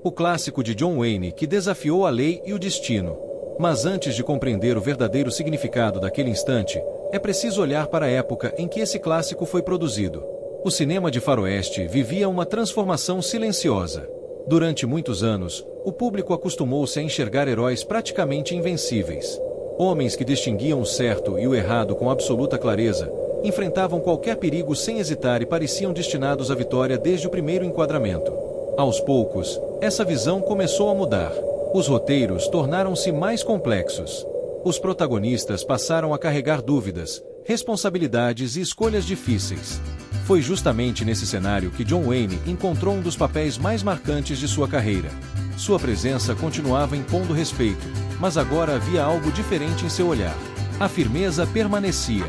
O clássico de John Wayne que desafiou a lei e o destino. Mas antes de compreender o verdadeiro significado daquele instante, é preciso olhar para a época em que esse clássico foi produzido. O cinema de faroeste vivia uma transformação silenciosa. Durante muitos anos, o público acostumou-se a enxergar heróis praticamente invencíveis. Homens que distinguiam o certo e o errado com absoluta clareza, enfrentavam qualquer perigo sem hesitar e pareciam destinados à vitória desde o primeiro enquadramento. Aos poucos, essa visão começou a mudar. Os roteiros tornaram-se mais complexos. Os protagonistas passaram a carregar dúvidas, responsabilidades e escolhas difíceis. Foi justamente nesse cenário que John Wayne encontrou um dos papéis mais marcantes de sua carreira. Sua presença continuava impondo respeito, mas agora havia algo diferente em seu olhar. A firmeza permanecia.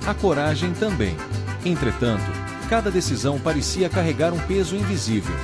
A coragem também. Entretanto, cada decisão parecia carregar um peso invisível.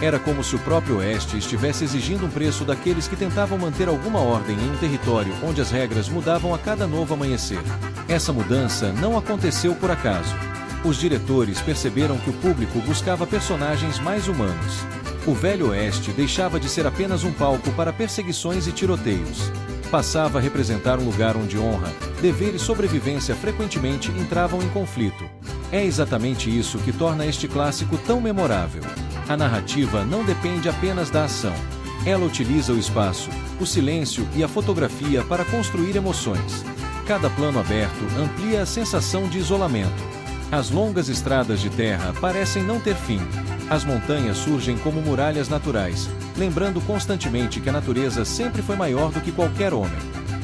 Era como se o próprio Oeste estivesse exigindo um preço daqueles que tentavam manter alguma ordem em um território onde as regras mudavam a cada novo amanhecer. Essa mudança não aconteceu por acaso. Os diretores perceberam que o público buscava personagens mais humanos. O Velho Oeste deixava de ser apenas um palco para perseguições e tiroteios. Passava a representar um lugar onde honra, dever e sobrevivência frequentemente entravam em conflito. É exatamente isso que torna este clássico tão memorável. A narrativa não depende apenas da ação. Ela utiliza o espaço, o silêncio e a fotografia para construir emoções. Cada plano aberto amplia a sensação de isolamento. As longas estradas de terra parecem não ter fim. As montanhas surgem como muralhas naturais, lembrando constantemente que a natureza sempre foi maior do que qualquer homem.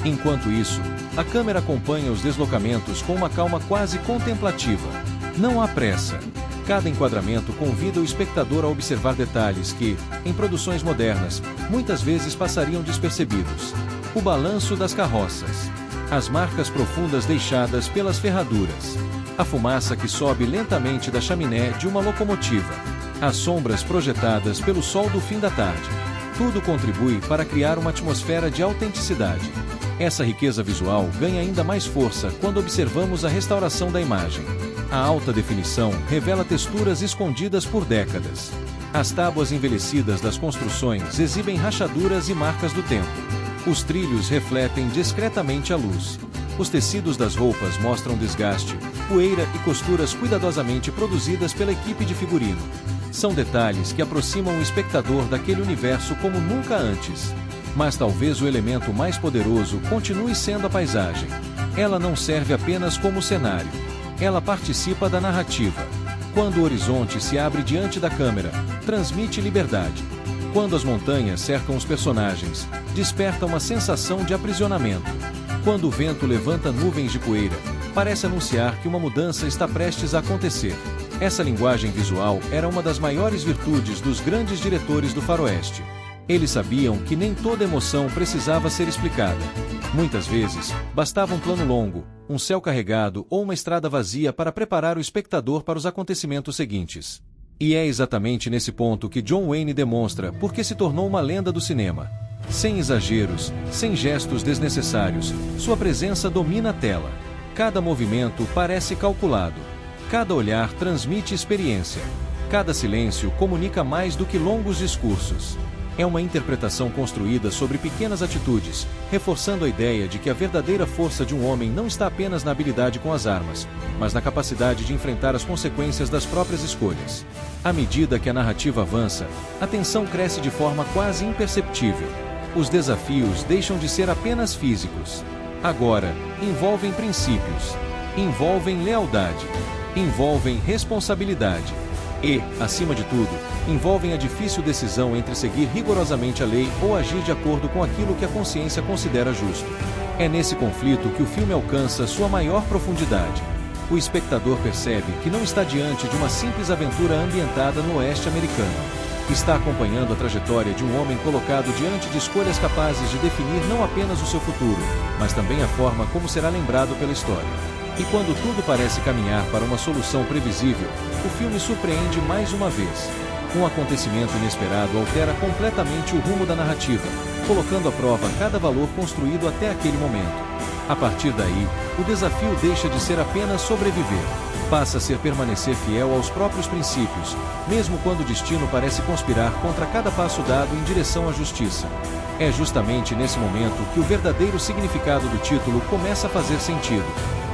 Enquanto isso, a câmera acompanha os deslocamentos com uma calma quase contemplativa. Não há pressa. Cada enquadramento convida o espectador a observar detalhes que, em produções modernas, muitas vezes passariam despercebidos. O balanço das carroças. As marcas profundas deixadas pelas ferraduras. A fumaça que sobe lentamente da chaminé de uma locomotiva. As sombras projetadas pelo sol do fim da tarde. Tudo contribui para criar uma atmosfera de autenticidade. Essa riqueza visual ganha ainda mais força quando observamos a restauração da imagem. A alta definição revela texturas escondidas por décadas. As tábuas envelhecidas das construções exibem rachaduras e marcas do tempo. Os trilhos refletem discretamente a luz. Os tecidos das roupas mostram desgaste, poeira e costuras cuidadosamente produzidas pela equipe de figurino. São detalhes que aproximam o espectador daquele universo como nunca antes. Mas talvez o elemento mais poderoso continue sendo a paisagem. Ela não serve apenas como cenário. Ela participa da narrativa. Quando o horizonte se abre diante da câmera, transmite liberdade. Quando as montanhas cercam os personagens, desperta uma sensação de aprisionamento. Quando o vento levanta nuvens de poeira, parece anunciar que uma mudança está prestes a acontecer. Essa linguagem visual era uma das maiores virtudes dos grandes diretores do faroeste. Eles sabiam que nem toda emoção precisava ser explicada. Muitas vezes, bastava um plano longo, um céu carregado ou uma estrada vazia para preparar o espectador para os acontecimentos seguintes. E é exatamente nesse ponto que John Wayne demonstra por que se tornou uma lenda do cinema. Sem exageros, sem gestos desnecessários, sua presença domina a tela. Cada movimento parece calculado. Cada olhar transmite experiência. Cada silêncio comunica mais do que longos discursos. É uma interpretação construída sobre pequenas atitudes, reforçando a ideia de que a verdadeira força de um homem não está apenas na habilidade com as armas, mas na capacidade de enfrentar as consequências das próprias escolhas. À medida que a narrativa avança, a tensão cresce de forma quase imperceptível. Os desafios deixam de ser apenas físicos. Agora, envolvem princípios, envolvem lealdade, envolvem responsabilidade. E, acima de tudo, envolvem a difícil decisão entre seguir rigorosamente a lei ou agir de acordo com aquilo que a consciência considera justo. É nesse conflito que o filme alcança sua maior profundidade. O espectador percebe que não está diante de uma simples aventura ambientada no oeste americano. Está acompanhando a trajetória de um homem colocado diante de escolhas capazes de definir não apenas o seu futuro, mas também a forma como será lembrado pela história. E quando tudo parece caminhar para uma solução previsível, o filme surpreende mais uma vez. Um acontecimento inesperado altera completamente o rumo da narrativa, colocando à prova cada valor construído até aquele momento. A partir daí, o desafio deixa de ser apenas sobreviver. Passa a ser permanecer fiel aos próprios princípios, mesmo quando o destino parece conspirar contra cada passo dado em direção à justiça. É justamente nesse momento que o verdadeiro significado do título começa a fazer sentido.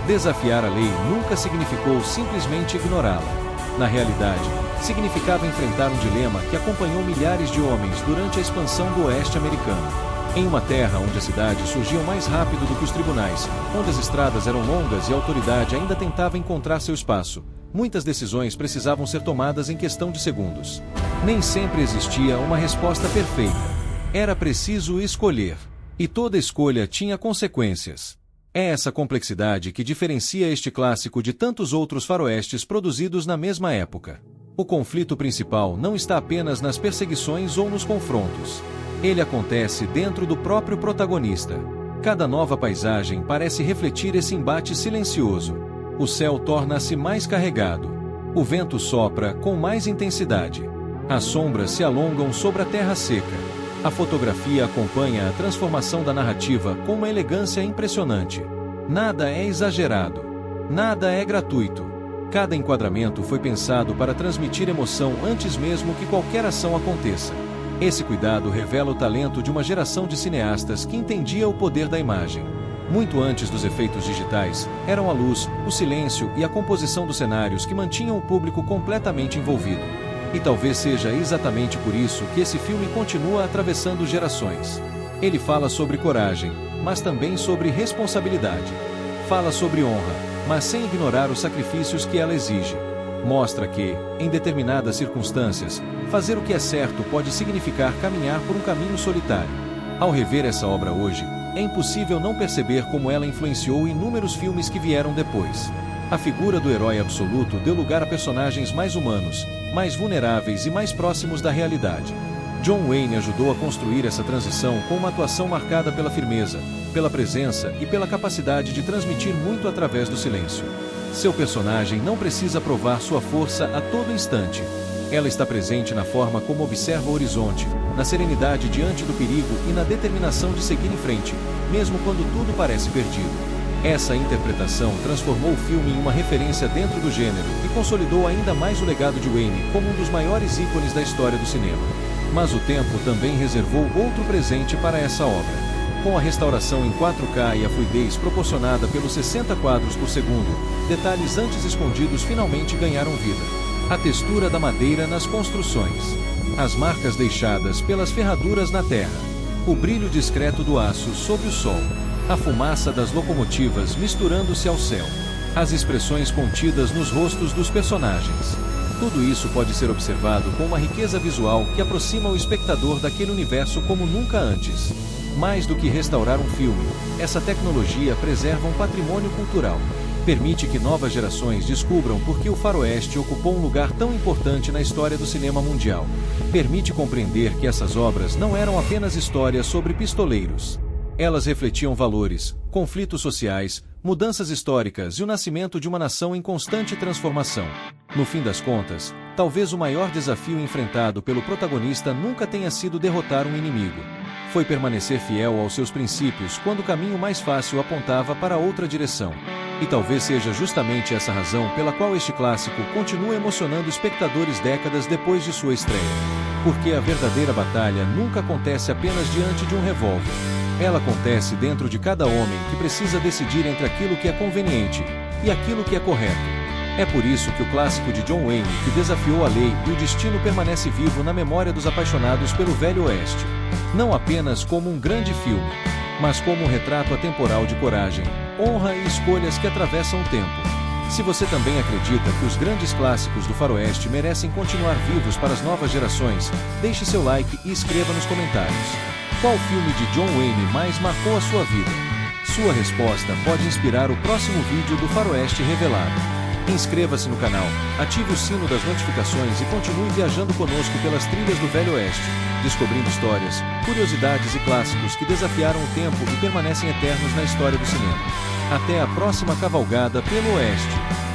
Desafiar a lei nunca significou simplesmente ignorá-la. Na realidade, significava enfrentar um dilema que acompanhou milhares de homens durante a expansão do Oeste americano. Em uma terra onde as cidades surgiam mais rápido do que os tribunais, onde as estradas eram longas e a autoridade ainda tentava encontrar seu espaço, muitas decisões precisavam ser tomadas em questão de segundos. Nem sempre existia uma resposta perfeita. Era preciso escolher. E toda escolha tinha consequências. É essa complexidade que diferencia este clássico de tantos outros faroestes produzidos na mesma época. O conflito principal não está apenas nas perseguições ou nos confrontos. Ele acontece dentro do próprio protagonista. Cada nova paisagem parece refletir esse embate silencioso. O céu torna-se mais carregado. O vento sopra com mais intensidade. As sombras se alongam sobre a terra seca. A fotografia acompanha a transformação da narrativa com uma elegância impressionante. Nada é exagerado. Nada é gratuito. Cada enquadramento foi pensado para transmitir emoção antes mesmo que qualquer ação aconteça. Esse cuidado revela o talento de uma geração de cineastas que entendia o poder da imagem. Muito antes dos efeitos digitais, eram a luz, o silêncio e a composição dos cenários que mantinham o público completamente envolvido. E talvez seja exatamente por isso que esse filme continua atravessando gerações. Ele fala sobre coragem, mas também sobre responsabilidade. Fala sobre honra, mas sem ignorar os sacrifícios que ela exige. Mostra que, em determinadas circunstâncias, fazer o que é certo pode significar caminhar por um caminho solitário. Ao rever essa obra hoje, é impossível não perceber como ela influenciou inúmeros filmes que vieram depois. A figura do herói absoluto deu lugar a personagens mais humanos, mais vulneráveis e mais próximos da realidade. John Wayne ajudou a construir essa transição com uma atuação marcada pela firmeza, pela presença e pela capacidade de transmitir muito através do silêncio. Seu personagem não precisa provar sua força a todo instante. Ela está presente na forma como observa o horizonte, na serenidade diante do perigo e na determinação de seguir em frente, mesmo quando tudo parece perdido. Essa interpretação transformou o filme em uma referência dentro do gênero e consolidou ainda mais o legado de Wayne como um dos maiores ícones da história do cinema. Mas o tempo também reservou outro presente para essa obra. Com a restauração em 4K e a fluidez proporcionada pelos 60 quadros por segundo, detalhes antes escondidos finalmente ganharam vida. A textura da madeira nas construções. As marcas deixadas pelas ferraduras na terra. O brilho discreto do aço sob o sol. A fumaça das locomotivas misturando-se ao céu. As expressões contidas nos rostos dos personagens. Tudo isso pode ser observado com uma riqueza visual que aproxima o espectador daquele universo como nunca antes. Mais do que restaurar um filme, essa tecnologia preserva um patrimônio cultural. Permite que novas gerações descubram por que o faroeste ocupou um lugar tão importante na história do cinema mundial. Permite compreender que essas obras não eram apenas histórias sobre pistoleiros. Elas refletiam valores, conflitos sociais, mudanças históricas e o nascimento de uma nação em constante transformação. No fim das contas, talvez o maior desafio enfrentado pelo protagonista nunca tenha sido derrotar um inimigo. Foi permanecer fiel aos seus princípios quando o caminho mais fácil apontava para outra direção. E talvez seja justamente essa razão pela qual este clássico continua emocionando espectadores décadas depois de sua estreia. Porque a verdadeira batalha nunca acontece apenas diante de um revólver. Ela acontece dentro de cada homem que precisa decidir entre aquilo que é conveniente e aquilo que é correto. É por isso que o clássico de John Wayne, que desafiou a lei e o destino, permanece vivo na memória dos apaixonados pelo Velho Oeste. Não apenas como um grande filme, mas como um retrato atemporal de coragem, honra e escolhas que atravessam o tempo. Se você também acredita que os grandes clássicos do faroeste merecem continuar vivos para as novas gerações, deixe seu like e escreva nos comentários. Qual filme de John Wayne mais marcou a sua vida? Sua resposta pode inspirar o próximo vídeo do Faroeste Revelado. Inscreva-se no canal, ative o sino das notificações e continue viajando conosco pelas trilhas do Velho Oeste, descobrindo histórias, curiosidades e clássicos que desafiaram o tempo e permanecem eternos na história do cinema. Até a próxima cavalgada pelo Oeste!